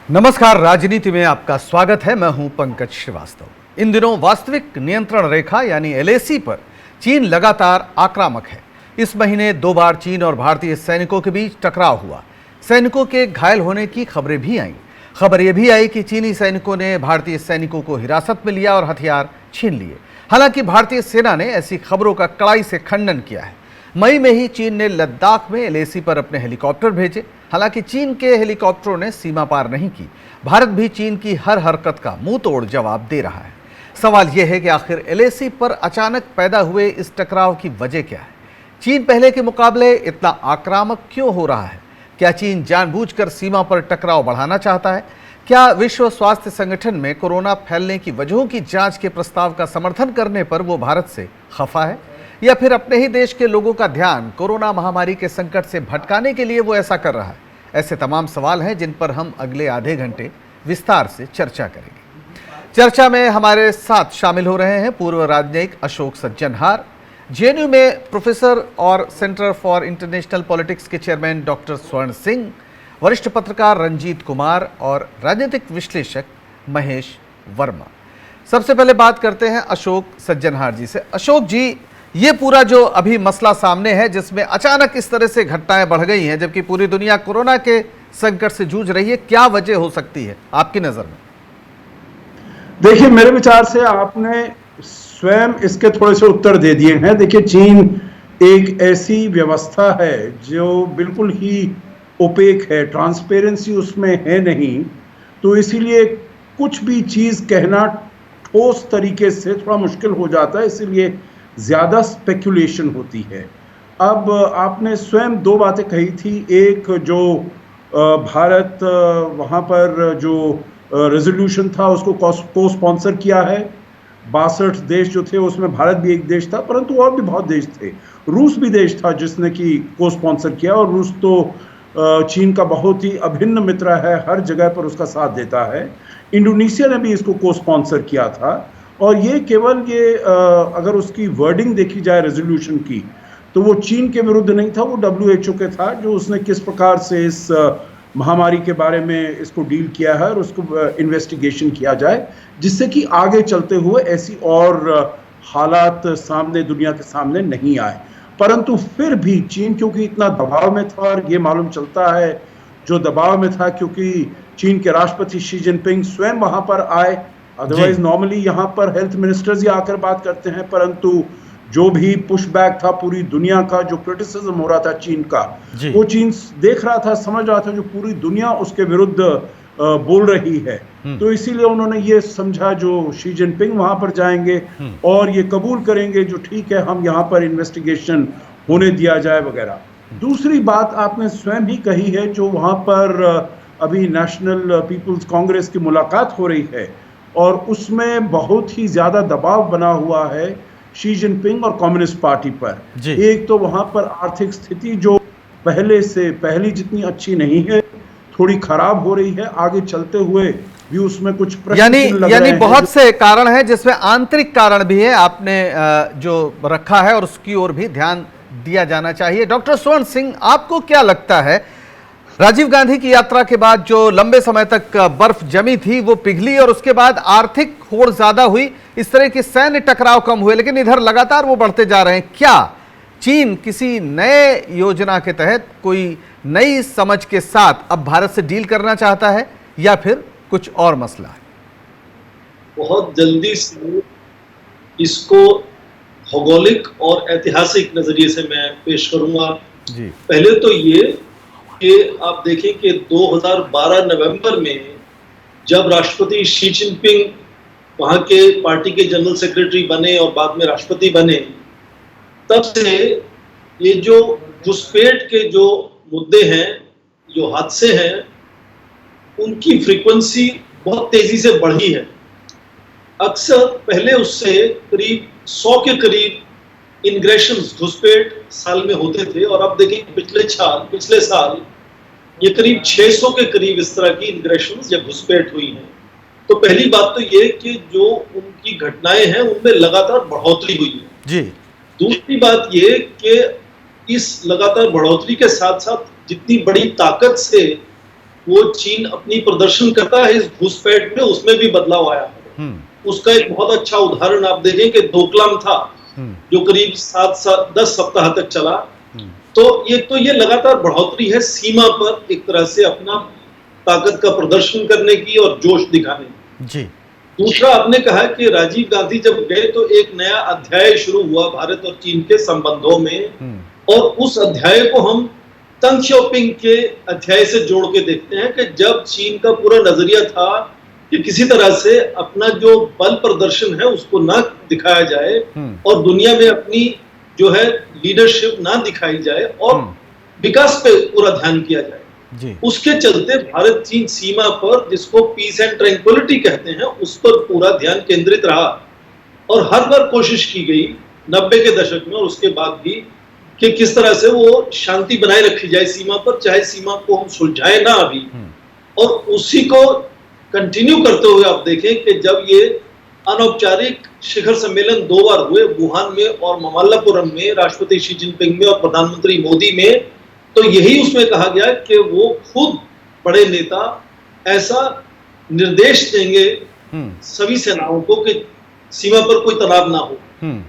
नमस्कार, राजनीति में आपका स्वागत है। मैं हूं पंकज श्रीवास्तव। इन दिनों वास्तविक नियंत्रण रेखा यानी एलएसी पर चीन लगातार आक्रामक है। इस महीने 2 बार चीन और भारतीय सैनिकों के बीच टकराव हुआ। सैनिकों के घायल होने की खबरें भी आईं। खबर यह भी आई कि चीनी सैनिकों ने भारतीय सैनिकों को हिरासत में लिया और हथियार छीन लिए। हालांकि भारतीय सेना ने ऐसी खबरों का कड़ाई से खंडन किया है। मई में ही चीन ने लद्दाख में एलएसी पर अपने हेलीकॉप्टर भेजे। हालांकि चीन के हेलीकॉप्टरों ने सीमा पार नहीं की। भारत भी चीन की हर हरकत का मुंह तोड़ जवाब दे रहा है। सवाल यह है कि आखिर एलएसी पर अचानक पैदा हुए इस टकराव की वजह क्या है? चीन पहले के मुकाबले इतना आक्रामक क्यों हो रहा है? क्या चीन जानबूझकर सीमा पर टकराव बढ़ाना चाहता है? क्या विश्व स्वास्थ्य संगठन में कोरोना फैलने की वजहों की जांच के प्रस्ताव का समर्थन करने पर वो भारत से खफा है, या फिर अपने ही देश के लोगों का ध्यान कोरोना महामारी के संकट से भटकाने के लिए वो ऐसा कर रहा है? ऐसे तमाम सवाल हैं जिन पर हम अगले आधे घंटे विस्तार से चर्चा करेंगे। चर्चा में हमारे साथ शामिल हो रहे हैं पूर्व राजनयिक अशोक सज्जनहार, जेएनयू में प्रोफेसर और सेंटर फॉर इंटरनेशनल पॉलिटिक्स के चेयरमैन डॉक्टर स्वर्ण सिंह, वरिष्ठ पत्रकार रंजीत कुमार और राजनीतिक विश्लेषक महेश वर्मा। सबसे पहले बात करते हैं अशोक सज्जनहार जी से। अशोक जी, ये पूरा जो अभी मसला सामने है जिसमें अचानक इस तरह से घटनाएं बढ़ गई हैं जबकि पूरी दुनिया कोरोना के संकट से जूझ रही है, क्या वजह हो सकती है आपकी नजर में? देखिए, मेरे विचार से आपने स्वयं इसके थोड़े से उत्तर दे दिए हैं। देखिए, चीन एक ऐसी व्यवस्था है जो बिल्कुल ही ओपेक है, ट्रांसपेरेंसी उसमें है नहीं, तो इसीलिए कुछ भी चीज कहना ठोस तरीके से थोड़ा मुश्किल हो जाता है, इसीलिए ज्यादा स्पेकुलेशन होती है। अब आपने स्वयं 2 बातें कही थी। एक, जो भारत वहां पर जो रेजोल्यूशन था उसको को स्पॉन्सर किया है। 62 देश जो थे उसमें भारत भी एक देश था, परंतु और भी बहुत देश थे। रूस भी देश था जिसने कि को स्पॉन्सर किया, और रूस तो चीन का बहुत ही अभिन्न मित्र है, हर जगह पर उसका साथ देता है। इंडोनेशिया ने भी इसको को स्पॉन्सर किया था। और ये केवल अगर उसकी वर्डिंग देखी जाए रेजोल्यूशन की, तो वो चीन के विरुद्ध नहीं था, वो WHO के था, जो उसने किस प्रकार से इस महामारी के बारे में इसको डील किया है और उसको इन्वेस्टिगेशन किया जाए, जिससे कि आगे चलते हुए ऐसी और हालात सामने दुनिया के सामने नहीं आए। परंतु फिर भी चीन क्योंकि इतना दबाव में था, और ये मालूम चलता है जो दबाव में था क्योंकि चीन के राष्ट्रपति शी जिनपिंग स्वयं वहां पर आए। अदरवाइज नॉर्मली यहाँ पर हेल्थ मिनिस्टर्स ही आकर बात करते हैं, परंतु जो भी पुशबैक था पूरी दुनिया का, जो क्रिटिसिज्म हो रहा था चीन का, वो चीन देख रहा था, समझ रहा था जो पूरी दुनिया उसके विरुद्ध बोल रही है। तो इसीलिए उन्होंने ये समझा जो शी जिनपिंग वहां पर जाएंगे और ये कबूल करेंगे जो ठीक है, हम यहाँ पर इन्वेस्टिगेशन होने दिया जाए वगैरह। दूसरी बात आपने स्वयं ही कही है, जो वहां पर अभी नेशनल पीपुल्स कांग्रेस की मुलाकात हो रही है और उसमें बहुत ही ज्यादा दबाव बना हुआ है शी जिनपिंग और कम्युनिस्ट पार्टी पर। एक तो वहां पर आर्थिक स्थिति जो पहली जितनी अच्छी नहीं है, थोड़ी खराब हो रही है, आगे चलते हुए भी उसमें कुछ प्रश्न यानी बहुत से कारण हैं जिसमें आंतरिक कारण भी है, आपने जो रखा है और उसकी ओर भी ध्यान दिया जाना चाहिए। डॉक्टर स्वर्ण सिंह, आपको क्या लगता है, राजीव गांधी की यात्रा के बाद जो लंबे समय तक बर्फ जमी थी वो पिघली और उसके बाद आर्थिक होड़ ज्यादा हुई, इस तरह के सैन्य टकराव कम हुए, लेकिन इधर लगातार वो बढ़ते जा रहे हैं। क्या चीन किसी नए योजना के तहत कोई नई समझ के साथ अब भारत से डील करना चाहता है, या फिर कुछ और मसला है? बहुत जल्दी से इसको भौगोलिक और ऐतिहासिक नजरिए से मैं पेश करूंगा। पहले तो ये कि आप देखें कि 2012 नवंबर में जब राष्ट्रपति शी जिनपिंग वहां के पार्टी के जनरल सेक्रेटरी बने और बाद में राष्ट्रपति बने, तब से ये जो घुसपैठ के जो मुद्दे हैं, जो हादसे हैं, उनकी फ्रीक्वेंसी बहुत तेजी से बढ़ी है। अक्सर पहले उससे करीब 100 के करीब इन्ग्रेशंस, घुसपैठ साल में होते थे, और अब देखिए पिछले साल ये करीब 600 के करीब इस तरह की इन्ग्रेशंस या घुसपैठ हुई है। तो पहली बात तो ये कि जो उनकी घटनाएं हैं उनमें लगातार बढ़ोतरी हुई है जी। दूसरी बात ये कि इस लगातार बढ़ोतरी के साथ साथ जितनी बड़ी ताकत से वो चीन अपनी प्रदर्शन करता है इस घुसपैठ में, उसमें भी बदलाव आया है। उसका एक बहुत अच्छा उदाहरण आप देखें कि डोकलाम था जो करीब 10 सप्ताह तक चला। तो ये लगातार बढ़ोतरी है सीमा पर एक तरह से अपना ताकत का प्रदर्शन करने की और जोश दिखाने की। जी। दूसरा, आपने कहा कि राजीव गांधी जब गए तो एक नया अध्याय शुरू हुआ भारत और चीन के संबंधों में, और उस अध्याय को हम तंग शॉपिंग के अध्याय से जोड़ के देखते हैं कि जब चीन का पूरा नजरिया था कि किसी तरह से अपना जो बल प्रदर्शन है उसको ना दिखाया जाए और दुनिया में अपनी जो है लीडरशिप ना दिखाई जाए और विकास पे पूरा ध्यान किया जाए जी। उसके चलते भारत चीन सीमा पर, जिसको पीस एंड ट्रैंक्विलिटी कहते हैं, उस पर पूरा ध्यान केंद्रित रहा और हर बार कोशिश की गई 90 के दशक में और उसके बाद भी कि किस तरह से वो शांति बनाए रखी जाए सीमा पर, चाहे सीमा को हम सुलझाए ना अभी। और उसी को कंटिन्यू करते हुए आप देखें कि जब ये अनौपचारिक शिखर सम्मेलन 2 बार हुए, वुहान में और ममल्लापुरम में, राष्ट्रपति शी जिनपिंग में और प्रधानमंत्री मोदी में, तो यही उसमें कहा गया कि वो खुद बड़े नेता ऐसा निर्देश देंगे सभी सेनाओं को कि सीमा पर कोई तनाव ना हो।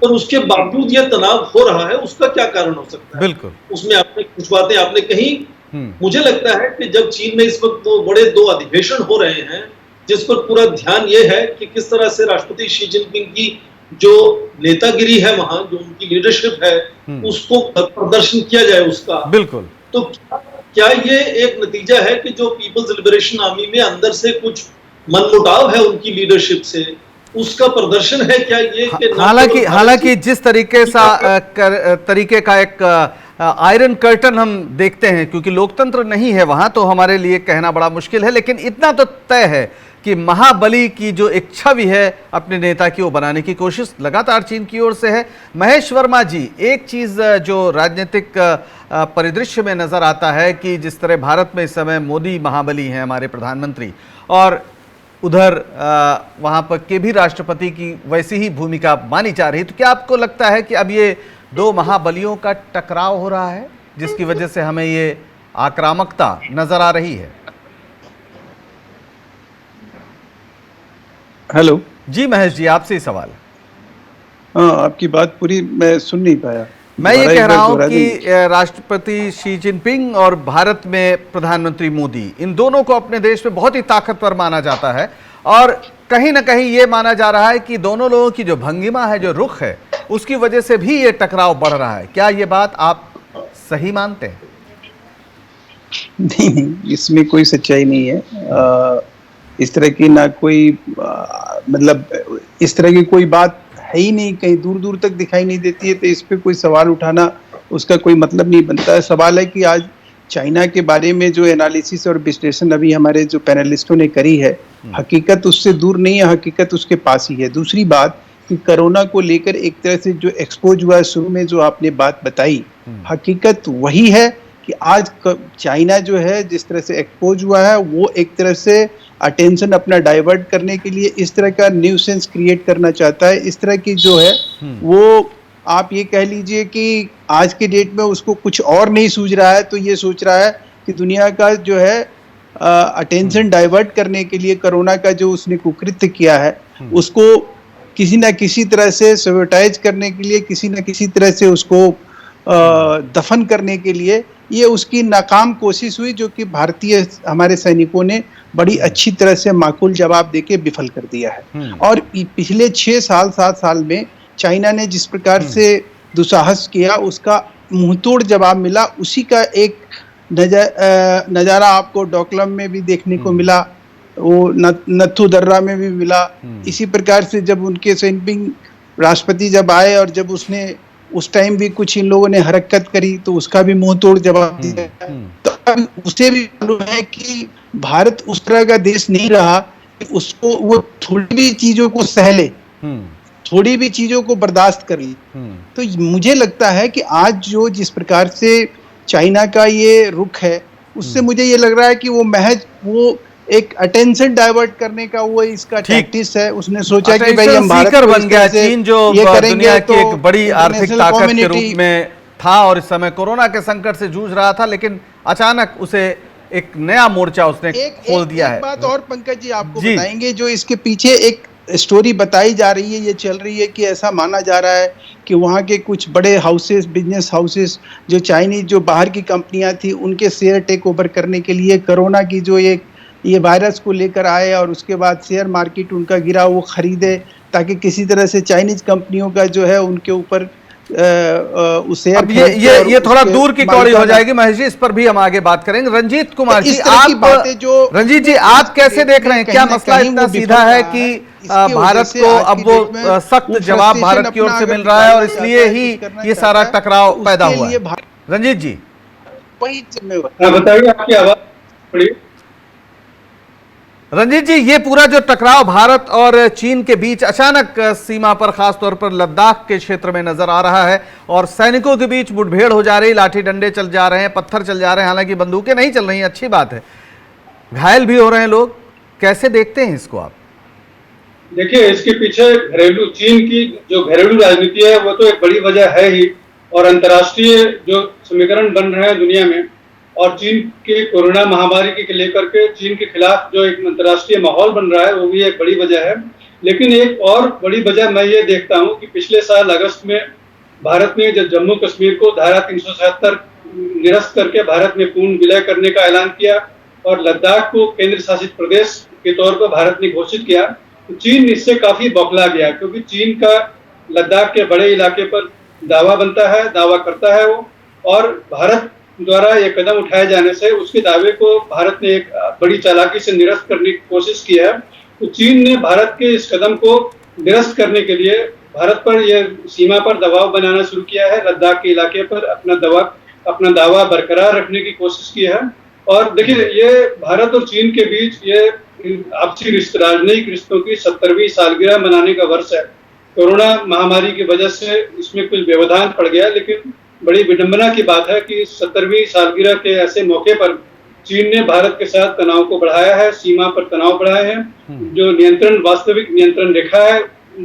और उसके बावजूद यह तनाव हो रहा है, उसका क्या कारण हो सकता है? बिल्कुल। उसमें आपने कुछ बातें आपने कही। मुझे लगता है कि जब चीन में इस वक्त दो बड़े अधिवेशन हो रहे हैं जिस पर पूरा ध्यान यह है कि किस तरह से राष्ट्रपति शी जिनपिंग की जो नेतागिरी है वहां, जो उनकी लीडरशिप है, उसको प्रदर्शन किया जाए उसका। बिल्कुल। तो क्या ये एक नतीजा है कि जो पीपल्स लिबरेशन आर्मी में अंदर से कुछ मनमुटाव है उनकी लीडरशिप से, उसका प्रदर्शन है क्या ये? हालांकि जिस तरीके का एक आयरन कर्टन हम देखते हैं, क्योंकि लोकतंत्र नहीं है वहां, तो हमारे लिए कहना बड़ा मुश्किल है, लेकिन इतना तो तय है कि महाबली की जो एक छवि है अपने नेता की, वो बनाने की कोशिश लगातार चीन की ओर से है। महेश वर्मा जी, एक चीज जो राजनीतिक परिदृश्य में नजर आता है कि जिस तरह भारत में इस समय मोदी महाबली हैं हमारे प्रधानमंत्री, और उधर वहां पर के भी राष्ट्रपति की वैसी ही भूमिका मानी जा रही, तो क्या आपको लगता है कि अब ये 2 महाबलियों का टकराव हो रहा है जिसकी वजह से हमें ये आक्रामकता नजर आ रही है? हेलो जी महेश जी, आपसे ही सवाल। हाँ, आपकी बात पूरी मैं सुन नहीं पाया। मैं ये कह रहा हूं कि राष्ट्रपति शी जिनपिंग और भारत में प्रधानमंत्री मोदी, इन दोनों को अपने देश में बहुत ही ताकतवर माना जाता है, और कहीं ना कहीं ये माना जा रहा है कि दोनों लोगों की जो भंगिमा है, जो रुख है, उसकी वजह से भी ये टकराव बढ़ रहा है। क्या ये बात आप सही मानते हैं? नहीं, इसमें कोई सच्चाई नहीं है। इस तरह की ना कोई मतलब इस तरह की कोई बात है ही नहीं, कहीं दूर दूर तक दिखाई नहीं देती है, तो इस पे कोई सवाल उठाना उसका कोई मतलब नहीं बनता है। सवाल है कि आज चाइना के बारे में जो एनालिसिस और विश्लेषण अभी हमारे जो पैनलिस्टों ने करी है, हकीकत उससे दूर नहीं है, हकीकत उसके पास ही है। दूसरी बात कि कोरोना को लेकर एक तरह से जो एक्सपोज हुआ है, शुरू में जो आपने बात बताई, हकीकत वही है कि आज चाइना जो है जिस तरह से एक्सपोज हुआ है, वो एक तरह से अटेंशन अपना डाइवर्ट करने के लिए इस तरह का न्यूसेंस क्रिएट करना चाहता है। इस तरह की जो है वो आप ये कह लीजिए कि आज के डेट में उसको कुछ और नहीं सूझ रहा है, तो ये सोच रहा है कि दुनिया का जो है अटेंशन डाइवर्ट करने के लिए कोरोना का जो उसने कुकृत्य किया है, उसको किसी ना किसी तरह से सैबोटेज करने के लिए, किसी ना किसी तरह से उसको दफन करने के लिए ये उसकी नाकाम कोशिश हुई, जो कि भारतीय हमारे सैनिकों ने बड़ी अच्छी तरह से माकूल जवाब देके विफल कर दिया है। और पिछले 6 साल 7 साल में चाइना ने जिस प्रकार से दुस्साहस किया, उसका मुंहतोड़ जवाब मिला। उसी का एक नज़ारा आपको डोकलाम में भी देखने को मिला, वो नथु दर्रा में भी मिला। इसी प्रकार से जब उनके जिनपिंग राष्ट्रपति जब आए और जब उसने उस टाइम भी कुछ इन लोगों ने हरकत करी, तो उसका भी मुंह तोड़ जवाब दिया। तो अब उसे भी मालूम है कि भारत उस तरह का देश नहीं रहा कि उसको वो थोड़ी भी चीजों को सह ले, थोड़ी भी चीजों को बर्दाश्त कर ली। तो मुझे लगता है कि आज जो जिस प्रकार से चाइना का ये रुख है, उससे मुझे ये लग रहा है कि वो महज वो एक अटेंशन डाइवर्ट करने का वो इसका टैक्टिस है। उसने सोचा कि भाई हम भारत को बन गया, चीन जो दुनिया की एक बड़ी आर्थिक ताकत के रूप में था और इस समय कोरोना के संकट से जूझ रहा था, लेकिन अचानक उसे एक नया मोर्चा उसने खोल दिया है। एक बात और पंकज जी आपको बताएंगे, जो इसके पीछे एक स्टोरी बताई जा रही है, ये चल रही है कि ऐसा माना जा रहा है कि वहाँ के कुछ बड़े हाउसेस, बिजनेस हाउसेस, जो चाइनीज जो बाहर की कंपनियां थी, उनके शेयर टेक ओवर करने के लिए कोरोना की जो ये वायरस को लेकर आए और उसके बाद शेयर मार्केट उनका गिरा, वो खरीदे ताकि किसी तरह से चाइनीज कंपनियों का जो है उनके ऊपर उस शेयर। अब ये थोड़ा दूर की कौड़ी हो जाएगी महेश जी, इस पर भी हम आगे बात करेंगे। रंजीत कुमार जी, रंजीत जी आप कैसे देख रहे हैं? क्या मसला इतना सीधा है कि भारत को अब वो सख्त जवाब भारत की ओर से मिल रहा है और इसलिए ही ये सारा टकराव पैदा हुआ है? रंजीत जी वही बताइए, आपकी आवाज थोड़ी। रंजीत जी, ये पूरा जो टकराव भारत और चीन के बीच अचानक सीमा पर, खास तौर पर लद्दाख के क्षेत्र में नजर आ रहा है और सैनिकों के बीच मुठभेड़ हो जा रही, लाठी डंडे चल जा रहे हैं, पत्थर चल जा रहे हैं, हालांकि बंदूकें नहीं चल रही हैं, अच्छी बात है, घायल भी हो रहे हैं लोग, कैसे देखते हैं इसको आप? देखिए, इसके पीछे चीन की जो घरेलू राजनीति है वो तो एक बड़ी वजह है ही, और अंतर्राष्ट्रीय जो समीकरण बन रहे हैं दुनिया में, और चीन के कोरोना महामारी के लेकर के चीन के खिलाफ जो एक अंतर्राष्ट्रीय माहौल बन रहा है, वो भी एक बड़ी वजह है। लेकिन एक और बड़ी वजह मैं ये देखता हूँ कि पिछले साल अगस्त में भारत ने जब जम्मू कश्मीर को धारा 377 निरस्त करके भारत में पूर्ण विलय करने का ऐलान किया और लद्दाख को केंद्र शासित प्रदेश के तौर पर भारत ने घोषित किया, तो चीन इससे काफी बौखला गया, क्योंकि चीन का लद्दाख के बड़े इलाके पर दावा बनता है, दावा करता है वो, और भारत द्वारा ये कदम उठाए जाने से उसके दावे को भारत ने एक बड़ी चालाकी से निरस्त करने की कोशिश की है। तो चीन ने भारत के इस कदम को निरस्त करने के लिए भारत पर यह सीमा पर दबाव बनाना शुरू किया है, लद्दाख के इलाके पर अपना दावा बरकरार रखने की कोशिश की है। और देखिए, ये भारत और चीन के बीच ये आपसी राजनयिक रिश्तों की 70वीं सालगिरह मनाने का वर्ष है। कोरोना महामारी की वजह से इसमें कुछ व्यवधान पड़ गया, लेकिन बड़ी विडंबना की बात है कि 70वीं सालगिरह के ऐसे मौके पर चीन ने भारत के साथ तनाव को बढ़ाया है, सीमा पर तनाव बढ़ाए हैं, जो वास्तविक नियंत्रण रेखा है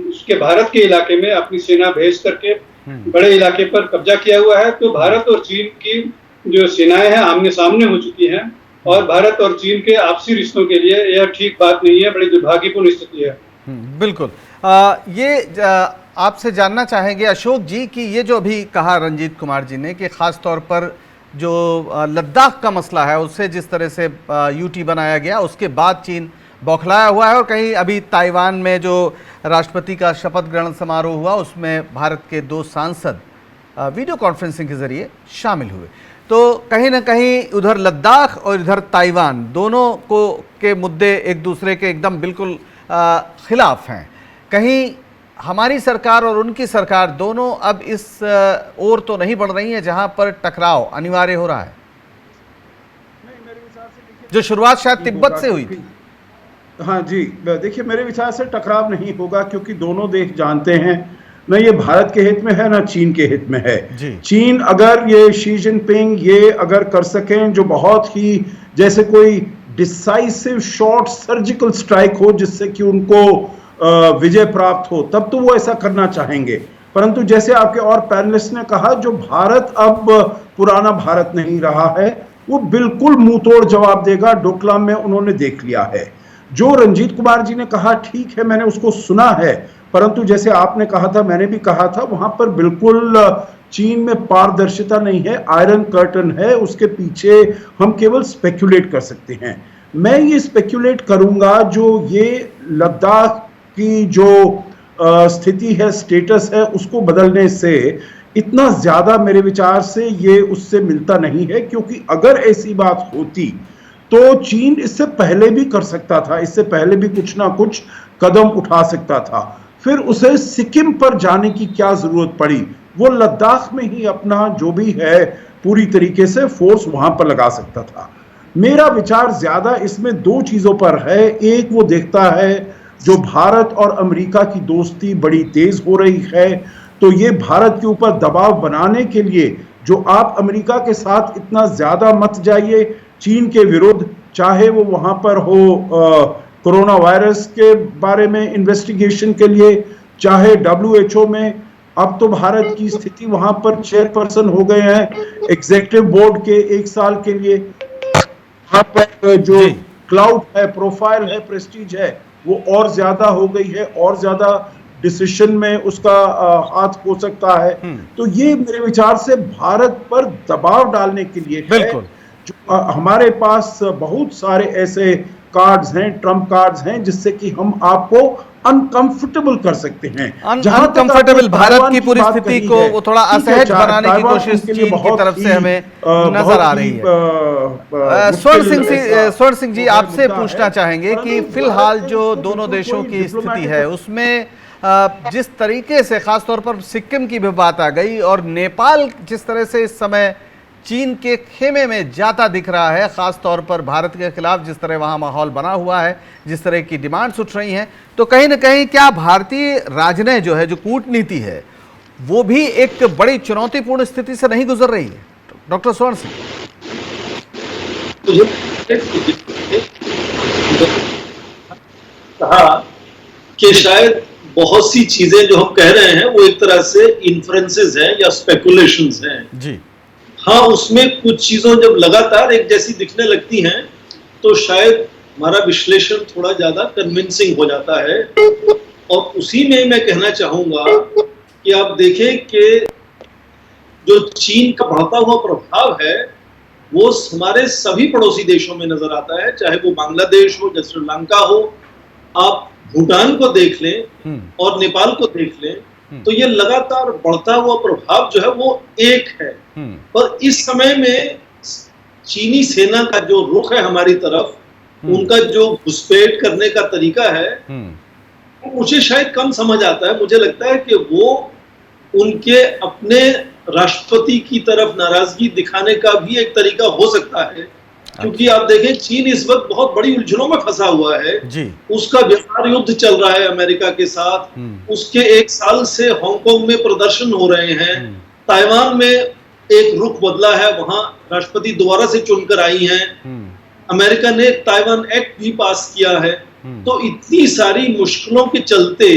उसके भारत के इलाके में अपनी सेना भेज करके बड़े इलाके पर कब्जा किया हुआ है। तो भारत और चीन की जो सेनाएं हैं आमने सामने हो चुकी हैं, और भारत और चीन के आपसी रिश्तों के लिए यह ठीक बात नहीं है, बड़ी दुर्भाग्यपूर्ण स्थिति है। बिल्कुल। आपसे जानना चाहेंगे अशोक जी कि ये जो अभी कहा रंजीत कुमार जी ने कि खास तौर पर जो लद्दाख का मसला है उससे जिस तरह से यूटी बनाया गया, उसके बाद चीन बौखलाया हुआ है, और कहीं अभी ताइवान में जो राष्ट्रपति का शपथ ग्रहण समारोह हुआ उसमें भारत के 2 सांसद वीडियो कॉन्फ्रेंसिंग के जरिए शामिल हुए। तो कहीं ना कहीं उधर लद्दाख और इधर ताइवान दोनों के मुद्दे एक दूसरे के एकदम बिल्कुल खिलाफ हैं। कहीं हमारी सरकार और उनकी सरकार दोनों अब इस ओर तो नहीं बढ़ रही है जहां पर टकराव अनिवार्य हो रहा है, जो शुरुआत शायद तिब्बत से हुई थी। हाँ जी, देखिए मेरे विचार से टकराव नहीं होगा, क्योंकि दोनों देश जानते हैं न ये भारत के हित में है न चीन के हित में है। चीन अगर ये शी जिनपिंग ये अगर कर सकें, जो बहुत ही जैसे कोई डिसाइसिव शॉर्ट सर्जिकल स्ट्राइक हो जिससे कि उनको विजय प्राप्त हो, तब तो वो ऐसा करना चाहेंगे। परंतु जैसे आपके और पैनलिस्ट ने कहा, जो भारत अब पुराना भारत नहीं रहा है, वो बिल्कुल मुंह तोड़ जवाब देगा। डोकलाम में उन्होंने देख लिया है। जो रंजीत कुमार जी ने कहा ठीक है, मैंने उसको सुना है, परंतु जैसे आपने कहा था, मैंने भी कहा था, वहां पर बिल्कुल चीन में पारदर्शिता नहीं है, आयरन कर्टन है, उसके पीछे हम केवल स्पेक्युलेट कर सकते हैं। मैं ये स्पेक्युलेट करूंगा, जो ये लद्दाख की जो स्थिति है, स्टेटस है, उसको बदलने से इतना ज्यादा मेरे विचार से ये उससे मिलता नहीं है, क्योंकि अगर ऐसी बात होती तो चीन इससे पहले भी कर सकता था, इससे पहले भी कुछ ना कुछ कदम उठा सकता था। फिर उसे सिक्किम पर जाने की क्या जरूरत पड़ी? वो लद्दाख में ही अपना जो भी है पूरी तरीके से फोर्स वहां पर लगा सकता था। मेरा विचार ज्यादा इसमें 2 चीजों पर है। एक, वो देखता है जो भारत और अमेरिका की दोस्ती बड़ी तेज हो रही है, तो ये भारत के ऊपर दबाव बनाने के लिए, जो आप अमेरिका के साथ इतना ज्यादा मत जाइए चीन के विरुद्ध, चाहे वो वहां पर हो कोरोना वायरस के बारे में इन्वेस्टिगेशन के लिए, चाहे WHO में। अब तो भारत की स्थिति वहां पर चेयरपर्सन हो गए हैं एग्जीक्यूटिव बोर्ड के 1 साल के लिए। वहां पर जो जी। क्लाउड है, प्रोफाइल है, प्रेस्टीज है, वो और ज्यादा हो गई है, और ज्यादा डिसीजन में उसका हाथ हो सकता है। तो ये मेरे विचार से भारत पर दबाव डालने के लिए है। बिल्कुल। जो हमारे पास बहुत सारे ऐसे कार्ड्स हैं, ट्रम्प कार्ड्स हैं, जिससे कि हम आपको अनकंफर्टेबल कर सकते हैं। जहां तक अनकंफर्टेबल आपने भारत ताइवान की पूरी बात स्थिति कही को है, वो थोड़ा ठीक है, असहज बनाने की ताइवान कोशिश उनके लिए चीन की बहुत तरफ से ही, हमें बहुत नजर आ ही, रही है। मुश्किल स्वर्ण सिंह जी, वो है, आपसे मुद्दा पूछना है। चाहेंगे कि परंतु फिलहाल भारत ने जो इसको दोनों बिल्कुल देशों कोई की स्थिति डिप्लोमेटिक है उसमें जिस तरीके से खासतौर पर सिक्किम की भी बात आ गई और नेपाल जिस तरह से इस समय चीन के खेमे में जाता दिख रहा है, खासतौर पर भारत के खिलाफ जिस तरह वहां माहौल बना हुआ है, जिस तरह की डिमांड्स उठ रही हैं, तो कहीं ना कहीं क्या भारतीय राजनय जो है, जो कूटनीति है, वो भी एक बड़ी चुनौतीपूर्ण स्थिति से नहीं गुजर रही है? डॉक्टर स्वर्ण सिंह। कहा कि शायद बहुत सी चीजें जो हम कह रहे हैं वो एक तरह से इन्फ्रेंसेस हैं या स्पेकुलेशंस हैं जी। हाँ, उसमें कुछ चीजों जब लगातार एक जैसी दिखने लगती हैं तो शायद हमारा विश्लेषण थोड़ा ज्यादा कन्विंसिंग हो जाता है। और उसी में मैं कहना चाहूंगा कि आप देखें कि जो चीन का बढ़ता हुआ प्रभाव है वो हमारे सभी पड़ोसी देशों में नजर आता है, चाहे वो बांग्लादेश हो, या श्रीलंका हो, आप भूटान को देख लें और नेपाल को देख लें, तो ये लगातार बढ़ता हुआ प्रभाव जो है वो एक है। पर इस समय में चीनी सेना का जो रुख है हमारी तरफ, उनका जो घुसपैठ करने का तरीका है, मुझे शायद कम समझ आता है। मुझे लगता है कि वो उनके अपने राष्ट्रपति की तरफ नाराजगी दिखाने का भी एक तरीका हो सकता है, क्योंकि आप देखें चीन इस वक्त बहुत बड़ी उलझनों में फंसा हुआ है जी। उसका व्यापार युद्ध चल रहा है अमेरिका के साथ, उसके 1 साल से हांगकांग में प्रदर्शन हो रहे हैं, ताइवान में एक रुख बदला है, वहां राष्ट्रपति दोबारा से चुनकर आई हैं, अमेरिका ने ताइवान एक्ट भी पास किया है। तो इतनी सारी मुश्किलों के चलते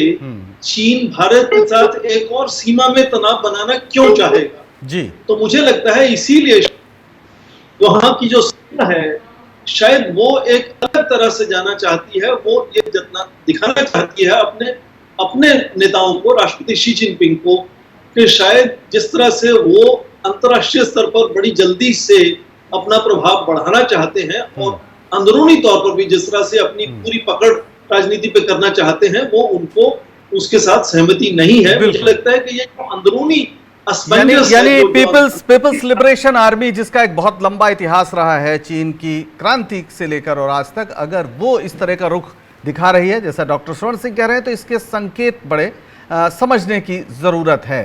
चीन भारत के साथ एक और सीमा में तनाव बनाना क्यों चाहेगा जी? तो मुझे लगता है इसीलिए वहां की जो सेना है शायद वो एक अलग तरह से जाना चाहती है, वो ये दिखाना चाहती है अपने नेताओं को, राष्ट्रपति शी जिनपिंग को, कि शायद जिस तरह से वो अंतर्राष्ट्रीय स्तर पर बड़ी जल्दी से अपना प्रभाव बढ़ाना चाहते हैं और अंदरूनी तौर पर भी जिस तरह से अपनी पूरी पकड़ राजनीति पे करना चाहते हैं, वो उनको उसके साथ सहमति नहीं है। मुझे लगता है कि ये अंदरूनी यानी पीपल्स लिबरेशन आर्मी, जिसका एक बहुत लंबा इतिहास रहा है चीन की क्रांति से लेकर और आज तक, अगर वो इस तरह का रुख दिखा रही है जैसा डॉक्टर स्वर्ण सिंह कह रहे हैं, तो इसके संकेत बड़े समझने की ज़रूरत है।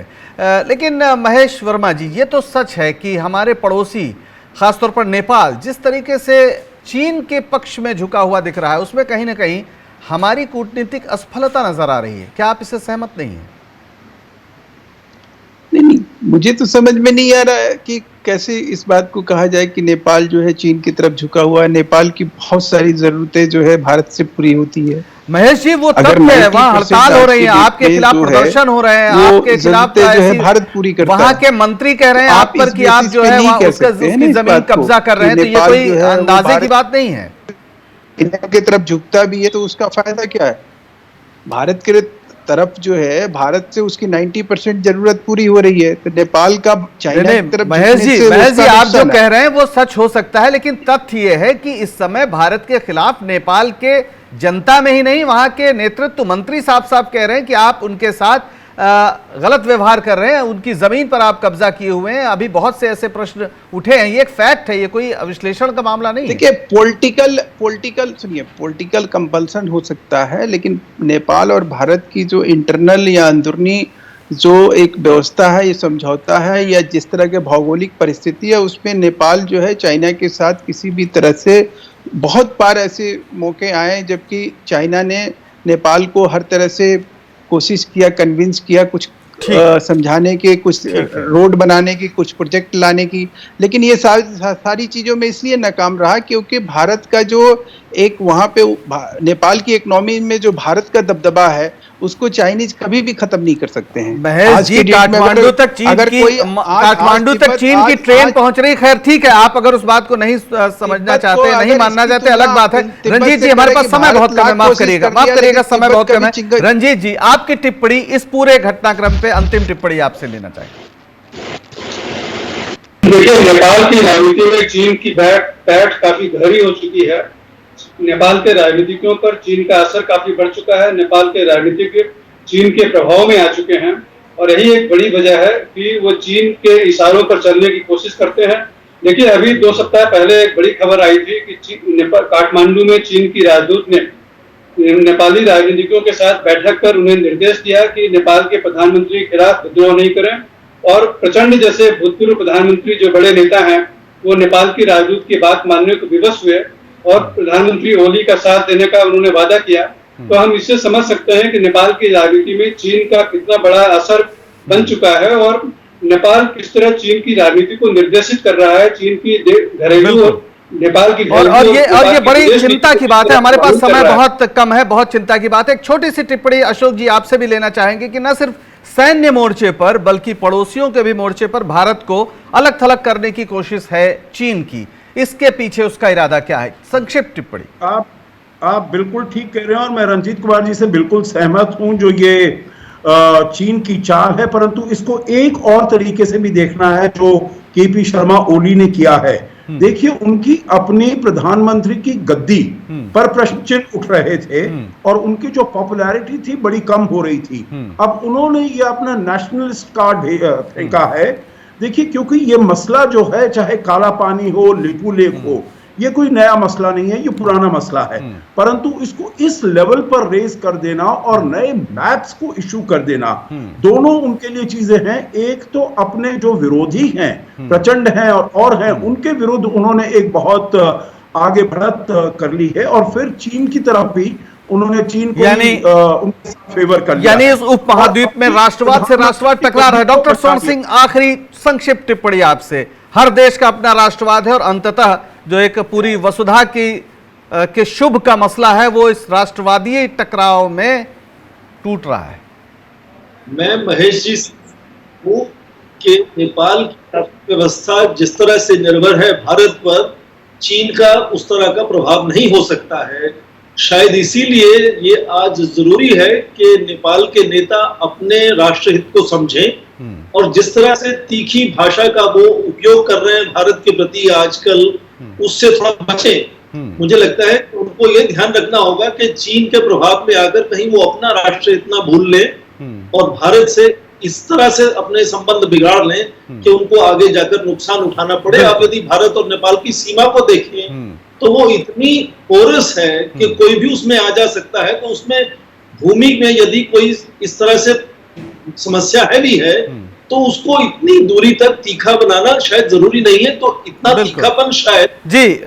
लेकिन महेश वर्मा जी, ये तो सच है कि हमारे पड़ोसी खासतौर पर नेपाल जिस तरीके से चीन के पक्ष में झुका हुआ दिख रहा है, उसमें कहीं ना कहीं हमारी कूटनीतिक असफलता नजर आ रही है। क्या आप इससे सहमत नहीं हैं? नहीं, मुझे तो समझ में नहीं आ रहा है कि कैसे इस बात को कहा जाए कि नेपाल जो है चीन की तरफ झुका हुआ है। नेपाल की बहुत सारी जरूरतें जो है भारत से पूरी होती है। महेश जी, वो तथ्य है, वहाँ हड़ताल हो रही है, आपके खिलाफ प्रदर्शन हो रहे हैं, आपके खिलाफ जो है भारत पूरी करता है। वहाँ के मंत्री कह रहे हैं आप पर कि आप जो है वहाँ उसकी जमीन कब्जा कर रहे हैं, तो ये कोई अंदाजे की बात नहीं है। की तरफ झुकता भी है तो उसका फायदा क्या है? भारत के तरफ जो है, भारत से उसकी 90% जरूरत पूरी हो रही है, तो नेपाल का चाइना की तरफ महेश जी आप जो कह रहे हैं वो सच हो सकता है, लेकिन तथ्य ये है कि इस समय भारत के खिलाफ नेपाल के जनता में ही नहीं, वहां के नेतृत्व मंत्री साफ साफ कह रहे हैं कि आप उनके साथ गलत व्यवहार कर रहे हैं, उनकी जमीन पर आप कब्जा किए हुए हैं। अभी बहुत से ऐसे प्रश्न उठे हैं, ये एक फैक्ट है, ये कोई विश्लेषण का मामला नहीं है। देखिए, पॉलिटिकल कंपल्सन हो सकता है, लेकिन नेपाल और भारत की जो इंटरनल या अंदरूनी जो एक व्यवस्था है, ये समझौता है या जिस तरह के भौगोलिक परिस्थिति है, उसमें नेपाल जो है चाइना के साथ किसी भी तरह से, बहुत बार ऐसे मौके आए जबकि चाइना ने नेपाल को हर तरह से कोशिश किया, कन्विंस किया, कुछ समझाने के, कुछ रोड बनाने की, कुछ प्रोजेक्ट लाने की, लेकिन ये सारी चीज़ों में इसलिए नाकाम रहा क्योंकि भारत का जो एक वहाँ पे नेपाल की इकोनॉमी में जो भारत का दबदबा है उसको चाइनीज कभी भी खत्म नहीं कर सकते हैं। महेश जी, काठमांडू तक चीन की ट्रेन पहुंच रही, खैर ठीक है, आप अगर उस बात को नहीं समझना चाहते, नहीं मानना चाहते, अलग बात है। रंजीत जी, हमारे पास समय बहुत कम है, माफ करिएगा, समय बहुत कम है। रंजीत जी, आपकी टिप्पणी इस पूरे घटनाक्रम पे, अंतिम टिप्पणी आपसे लेना चाहिए। देखिए, नेपाल की राजनीति में चीन की बैठ काफी गहरी हो चुकी है। नेपाल के राजनीतिकों पर चीन का असर काफी बढ़ चुका है। नेपाल के राजनीतिक चीन के प्रभाव में आ चुके हैं और यही एक बड़ी वजह है कि वो चीन के इशारों पर चलने की कोशिश करते हैं। देखिए, अभी 2 सप्ताह पहले एक बड़ी खबर आई थी कि काठमांडू में चीन की राजदूत ने नेपाली राजनीतिकों के साथ बैठक कर उन्हें निर्देश दिया कि नेपाल के प्रधानमंत्री के खिलाफ विद्रोह नहीं करें। और प्रचंड जैसे भूतपूर्व प्रधानमंत्री जो बड़े नेता हैं, वो नेपाल की राजदूत की बात मानने को विवश हुए और प्रधानमंत्री ओली का साथ देने का उन्होंने वादा किया। तो हम इससे समझ सकते हैं कि नेपाल की राजनीति में चीन का कितना बड़ा असर बन चुका है और नेपाल किस तरह चीन की राजनीति को निर्देशित कर रहा है। चीन की घरेलू और नेपाल की और ये बड़ी चिंता की बात है। हमारे पास समय बहुत कम है, बहुत चिंता की बात है। एक छोटी सी टिप्पणी अशोक जी आपसे भी लेना चाहेंगे कि न सिर्फ सैन्य मोर्चे पर बल्कि पड़ोसियों के भी मोर्चे पर भारत को अलग थलग करने की कोशिश है चीन की। इसके पीछे उसका इरादा क्या है? संक्षिप्त टिप्पणी। आप बिल्कुल ठीक कह रहे हैं और मैं रंजीत कुमार जी से बिल्कुल सहमत हूं। जो ये चीन की चाल है, परंतु इसको एक और तरीके से भी देखना है जो केपी शर्मा ओली ने किया है। देखिए, उनकी अपनी प्रधानमंत्री की गद्दी पर प्रश्न चिन्ह उठ रहे थे और उनकी जो पॉपुलैरिटी थी बड़ी कम हो रही थी। अब उन्होंने ये अपना नेशनलिस्ट कार्ड फेंका है। देखिए, क्योंकि ये मसला जो है, चाहे काला पानी हो, लिपू लेक हो, ये कोई नया मसला नहीं है, ये पुराना मसला है। परंतु इसको इस लेवल पर रेज कर देना और नए मैप्स को इशू कर देना, दोनों उनके लिए चीजें हैं। एक तो अपने जो विरोधी हैं, प्रचंड हैं और हैं, उनके विरुद्ध उन्होंने एक बहुत आगे बढ़त कर ली है और फिर चीन की तरफ भी उन्होंने चीन को उनके साथ फेवर कर लिया। यानी इस उपमहाद्वीप में राष्ट्रवाद से राष्ट्रवाद टकरा रहा है। डॉक्टर स्वर्ण सिंह, आखिरी संक्षिप्त टिप्पणी आपसे। हर देश का अपना राष्ट्रवाद है और अंततः जो एक पूरी वसुधा के शुभ का मसला है, वो इस राष्ट्रवादी टकराव में टूट रहा है। मैं महेश जी हूं कि नेपाल की अर्थव्यवस्था जिस तरह से निर्भर है भारत पर, चीन का उस तरह का प्रभाव नहीं हो सकता है। शायद इसीलिए ये आज जरूरी है कि नेपाल के नेता अपने राष्ट्रहित को समझें और जिस तरह से तीखी भाषा का वो उपयोग कर रहे हैं भारत के प्रति आजकल, उससे थोड़ा बचें। मुझे लगता है उनको ये ध्यान रखना होगा कि चीन के प्रभाव में आकर कहीं वो अपना राष्ट्र इतना भूल ले और भारत से इस तरह से अपने संबंध बिगाड़ लें कि उनको आगे जाकर नुकसान उठाना पड़े। आप यदि भारत और नेपाल की सीमा को देखें तो वो इतनी पोरस है कि कोई भी उसमें आ जा सकता है। तो उसमें भूमि में यदि कोई इस तरह से समस्या है भी है तो उसको इतनी दूरी तक तीखा बनाना शायद जरूरी नहीं है। तो इतना तीखापन शायद जी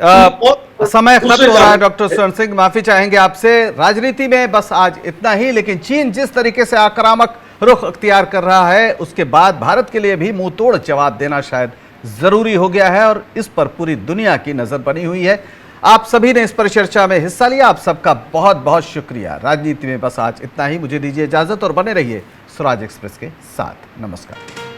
समय खत्म हो रहा है। डॉक्टर स्वर्ण सिंह, माफी चाहेंगे आपसे। राजनीति में बस आज इतना ही, लेकिन चीन जिस तरीके से आक्रामक रुख अख्तियार कर रहा है, उसके बाद भारत के लिए भी मुंह तोड़ जवाब देना शायद जरूरी हो गया है और इस पर पूरी दुनिया की नजर बनी हुई है। आप सभी ने इस पर चर्चा में हिस्सा लिया, आप सबका बहुत बहुत शुक्रिया। राजनीति में बस आज इतना ही। मुझे दीजिए इजाजत और बने रहिए स्वराज एक्सप्रेस के साथ। नमस्कार।